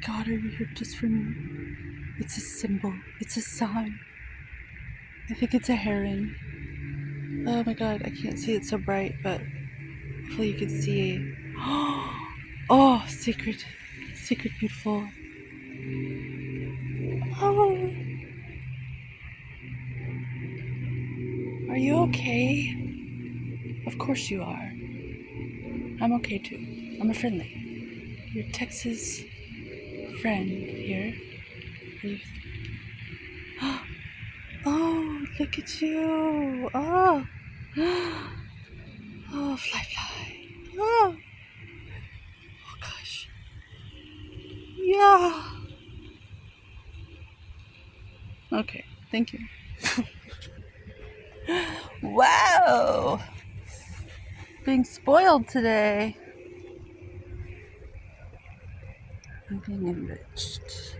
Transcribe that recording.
God, are you here just for me? It's a symbol. It's a sign. I think it's a heron. Oh my God, I can't see it so bright, but hopefully you can see. Oh, secret, beautiful. Oh, are you okay? Of course you are. I'm okay too. I'm a friendly. Your Texas friend here. Oh, look at you. Oh. Oh, fly. Oh, gosh. Yeah. Okay, thank you. Wow. Being spoiled today. I'm being enriched.